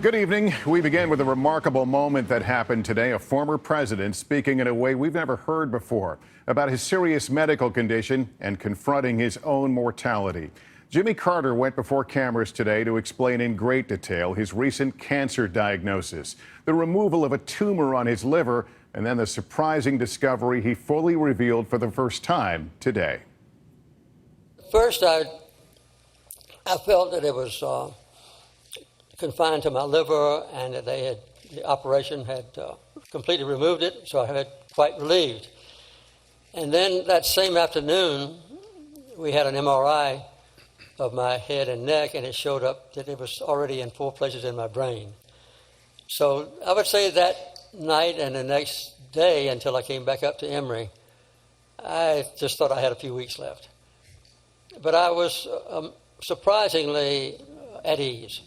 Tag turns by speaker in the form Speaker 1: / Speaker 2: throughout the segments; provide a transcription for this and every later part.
Speaker 1: Good evening. We begin with a remarkable moment that happened today. A former president speaking in a way we've never heard before about his serious medical condition and confronting his own mortality. Jimmy Carter went before cameras today to explain in great detail his recent cancer diagnosis, the removal of a tumor on his liver, and then the surprising discovery he fully revealed for the first time today.
Speaker 2: First, I felt that it was confined to my liver, and that the operation had completely removed it, so I had quite relieved. And then that same afternoon, we had an MRI of my head and neck, and it showed up that it was already in 4 places in my brain. So I would say that night and the next day, until I came back up to Emory, I just thought I had a few weeks left. But I was surprisingly at ease.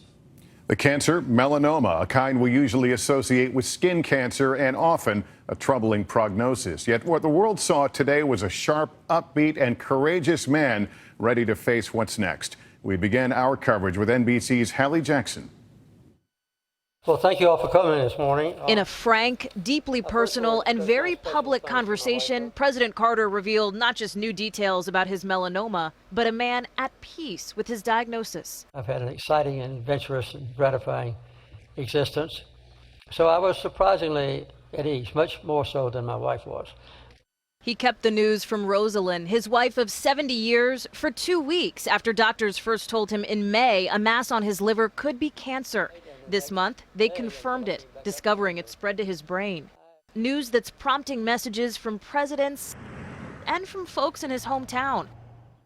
Speaker 1: The cancer, melanoma, a kind we usually associate with skin cancer and often a troubling prognosis. Yet what the world saw today was a sharp, upbeat, and courageous man ready to face what's next. We began our coverage with NBC's Hallie Jackson.
Speaker 2: Well, thank you all for coming this morning.
Speaker 3: In a frank, deeply personal, and very public conversation, President Carter revealed not just new details about his melanoma, but a man at peace with his diagnosis.
Speaker 2: I've had an exciting and adventurous and gratifying existence. So I was surprisingly at ease, much more so than my wife was.
Speaker 3: He kept the news from Rosalind, his wife of 70 years, for 2 weeks after doctors first told him in May a mass on his liver could be cancer. This month, they confirmed it, discovering it spread to his brain. News that's prompting messages from presidents and from folks in his hometown.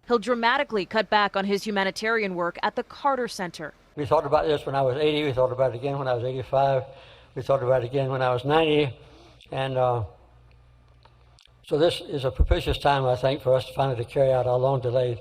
Speaker 3: He'll dramatically cut back on his humanitarian work at the Carter Center.
Speaker 2: We thought about this when I was 80. We thought about it again when I was 85. We thought about it again when I was 90. And so this is a propitious time, I think, for us to finally carry out our long-delayed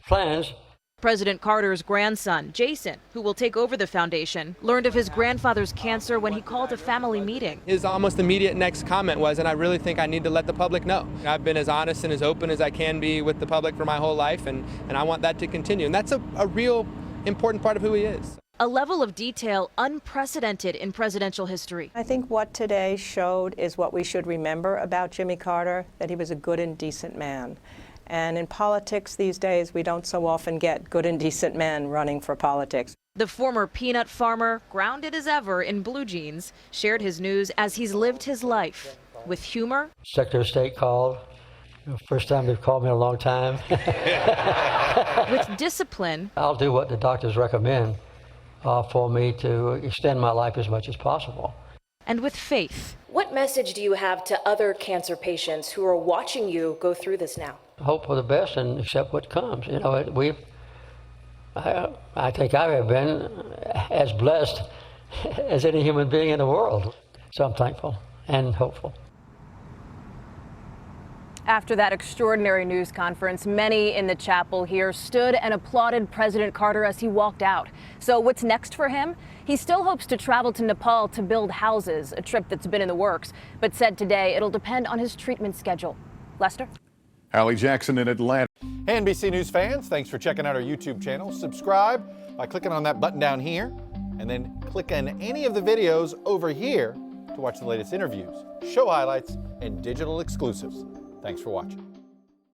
Speaker 2: plans.
Speaker 3: President Carter's grandson, Jason, who will take over the foundation, learned of his grandfather's cancer when he called a family meeting.
Speaker 4: His almost immediate next comment was, and I really think I need to let the public know. I've been as honest and as open as I can be with the public for my whole life, and I want that to continue. And that's a real important part of who he is.
Speaker 3: A level of detail unprecedented in presidential history.
Speaker 5: I think what today showed is what we should remember about Jimmy Carter, that he was a good and decent man. And in politics these days, we don't so often get good and decent men running for politics.
Speaker 3: The former peanut farmer, grounded as ever in blue jeans, shared his news as he's lived his life with humor.
Speaker 2: Secretary of State called. First time they've called me in a long time.
Speaker 3: With discipline.
Speaker 2: I'll do what the doctors recommend for me to extend my life as much as possible.
Speaker 3: And with faith.
Speaker 6: What message do you have to other cancer patients who are watching you go through this now?
Speaker 2: Hope for the best and accept what comes. You know, I think I have been as blessed as any human being in the world. So I'm thankful and hopeful.
Speaker 7: After that extraordinary news conference, many in the chapel here stood and applauded President Carter as he walked out. So what's next for him? He still hopes to travel to Nepal to build houses, a trip that's been in the works, but said today it'll depend on his treatment schedule. Lester?
Speaker 1: Hallie Jackson in Atlanta.
Speaker 8: Hey, NBC News fans, thanks for checking out our YouTube channel. Subscribe by clicking on that button down here, and then click on any of the videos over here to watch the latest interviews, show highlights, and digital exclusives. Thanks for watching.